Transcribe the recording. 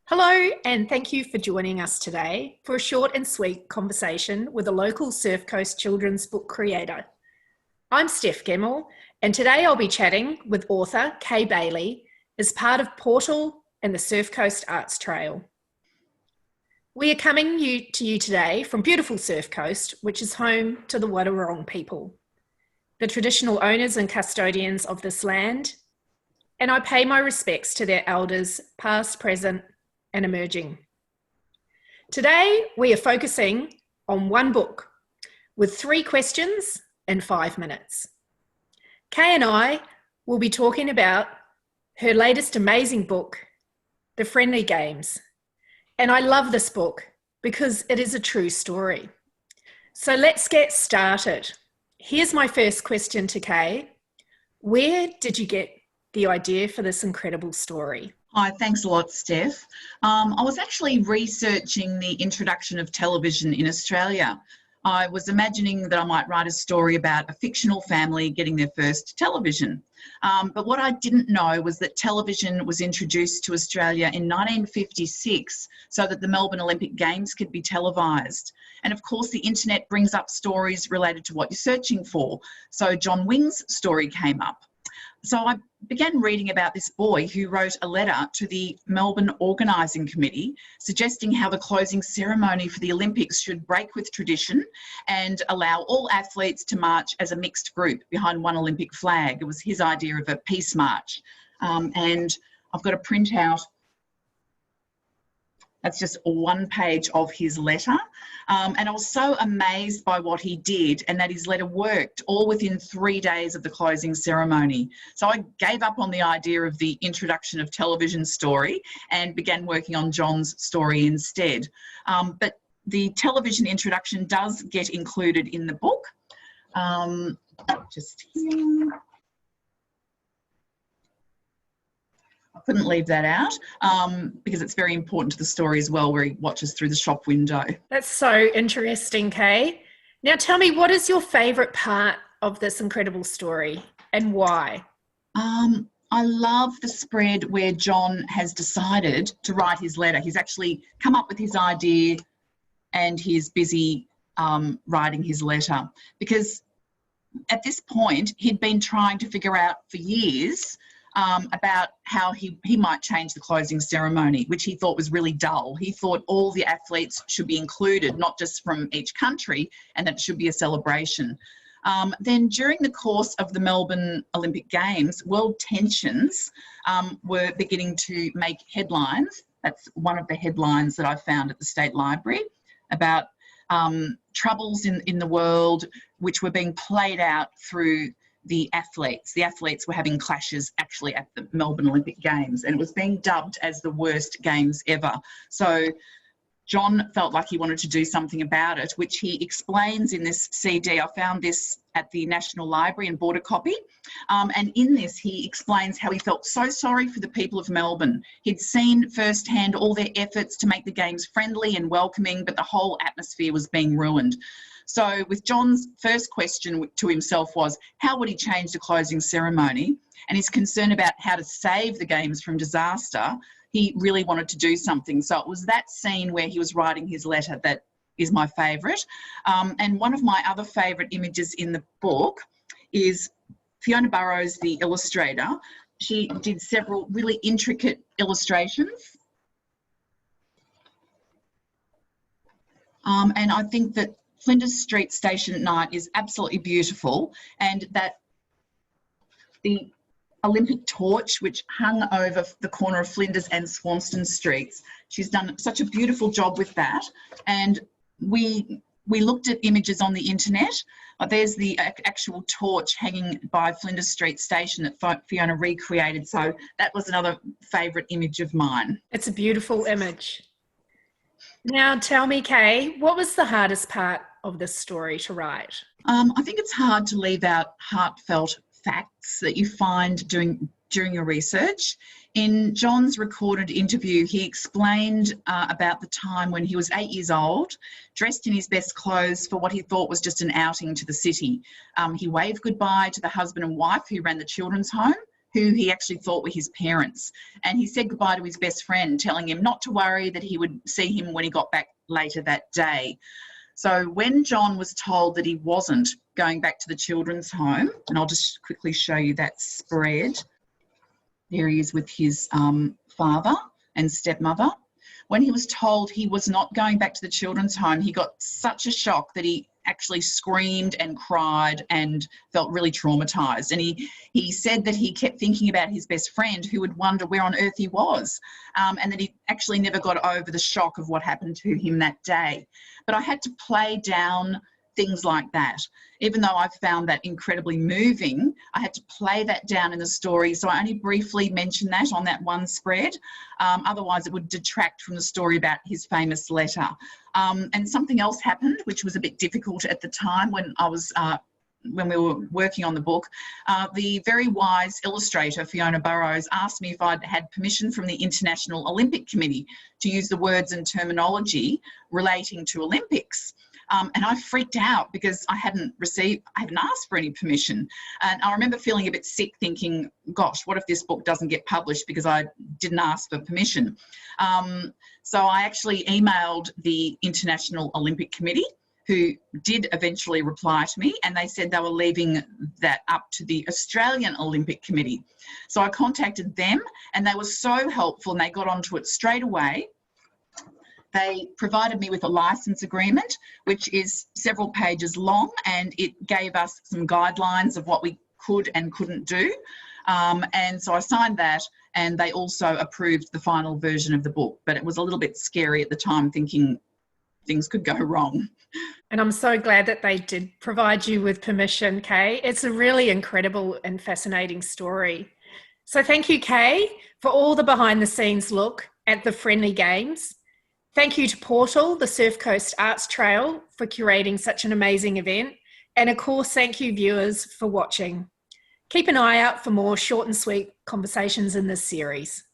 Hello, and thank you for joining us today for a short and sweet conversation with a local Surf Coast children's book creator. I'm Stef Gemmill, and today I'll be chatting with author Kaye Baillie as part of Portal and the Surf Coast Arts Trail. We are coming to you today from beautiful Surf Coast, which is home to the Wadawurrung people, the traditional owners and custodians of this land, and I pay my respects to their elders, past, present, and emerging. Today, we are focusing on one book with 3 questions in 5 minutes. Kaye and I will be talking about her latest amazing book, The Friendly Games. And I love this book because it is a true story. So let's get started. Here's my first question to Kaye. Where did you get the idea for this incredible story? Hi, thanks a lot, Stef. I was actually researching the introduction of television in Australia. I was imagining that I might write a story about a fictional family getting their first television. But what I didn't know was that television was introduced to Australia in 1956 so that the Melbourne Olympic Games could be televised. And of course, the internet brings up stories related to what you're searching for. So John Wing's story came up. So I began reading about this boy who wrote a letter to the Melbourne Organising Committee suggesting how the closing ceremony for the Olympics should break with tradition and allow all athletes to march as a mixed group behind one Olympic flag. It was his idea of a peace march. And I've got a printout. That's just one page of his letter. And I was so amazed by what he did and that his letter worked all within 3 days of the closing ceremony. So I gave up on the idea of the introduction of television story and began working on John's story instead. But the television introduction does get included in the book. Just here. I couldn't leave that out because it's very important to the story as well, where he watches through the shop window. That's so interesting, Kaye. Now tell me, what is your favourite part of this incredible story and why? I love the spread where John has decided to write his letter. He's actually come up with his idea and he's busy writing his letter, because at this point he'd been trying to figure out for years about how he might change the closing ceremony, which he thought was really dull. He thought all the athletes should be included, not just from each country, and that it should be a celebration. Then during the course of the Melbourne Olympic Games, world tensions were beginning to make headlines. That's one of the headlines that I found at the State Library about troubles in the world, which were being played out through the athletes. The athletes were having clashes actually at the Melbourne Olympic Games, and it was being dubbed as the worst games ever. So John felt like he wanted to do something about it, which he explains in this CD. I found this at the National Library and bought a copy. And in this, he explains how he felt so sorry for the people of Melbourne. He'd seen firsthand all their efforts to make the games friendly and welcoming, but the whole atmosphere was being ruined. So with John's first question to himself was, how would he change the closing ceremony? And his concern about how to save the games from disaster, he really wanted to do something. So it was that scene where he was writing his letter that is my favourite. And one of my other favourite images in the book is Fiona Burrows, the illustrator. She did several really intricate illustrations. And I think that Flinders Street Station at night is absolutely beautiful, and that the Olympic torch which hung over the corner of Flinders and Swanston Streets, she's done such a beautiful job with that. And we looked at images on the internet. There's the actual torch hanging by Flinders Street Station that Fiona recreated, so that was another favourite image of mine. It's a beautiful image. Now tell me, Kaye, what was the hardest part of this story to write? I think it's hard to leave out heartfelt facts that you find during your research. In John's recorded interview, he explained about the time when he was 8 years old, dressed in his best clothes for what he thought was just an outing to the city. He waved goodbye to the husband and wife who ran the children's home, who he actually thought were his parents. And he said goodbye to his best friend, telling him not to worry, that he would see him when he got back later that day. So when John was told that he wasn't going back to the children's home, and I'll just quickly show you that spread. There he is with his father and stepmother. When he was told he was not going back to the children's home, he got such a shock that he actually screamed and cried and felt really traumatised. And he said that he kept thinking about his best friend, who would wonder where on earth he was, and that he actually never got over the shock of what happened to him that day. But I had to play down things like that. Even though I found that incredibly moving, I had to play that down in the story. So I only briefly mentioned that on that one spread. Otherwise, it would detract from the story about his famous letter. And something else happened, which was a bit difficult at the time when we were working on the book. The very wise illustrator, Fiona Burrows, asked me if I'd had permission from the International Olympic Committee to use the words and terminology relating to Olympics. And I freaked out because I hadn't asked for any permission. And I remember feeling a bit sick, thinking, gosh, what if this book doesn't get published because I didn't ask for permission? So I actually emailed the International Olympic Committee, who did eventually reply to me, and they said they were leaving that up to the Australian Olympic Committee. So I contacted them, and they were so helpful, and they got onto it straight away. They provided me with a licence agreement, which is several pages long, and it gave us some guidelines of what we could and couldn't do. And so I signed that, and they also approved the final version of the book. But it was a little bit scary at the time, thinking things could go wrong. And I'm so glad that they did provide you with permission, Kaye. It's a really incredible and fascinating story. So thank you, Kaye, for all the behind the scenes look at the Friendly Games. Thank you to Portal, the Surf Coast Arts Trail, for curating such an amazing event. And of course, thank you viewers for watching. Keep an eye out for more short and sweet conversations in this series.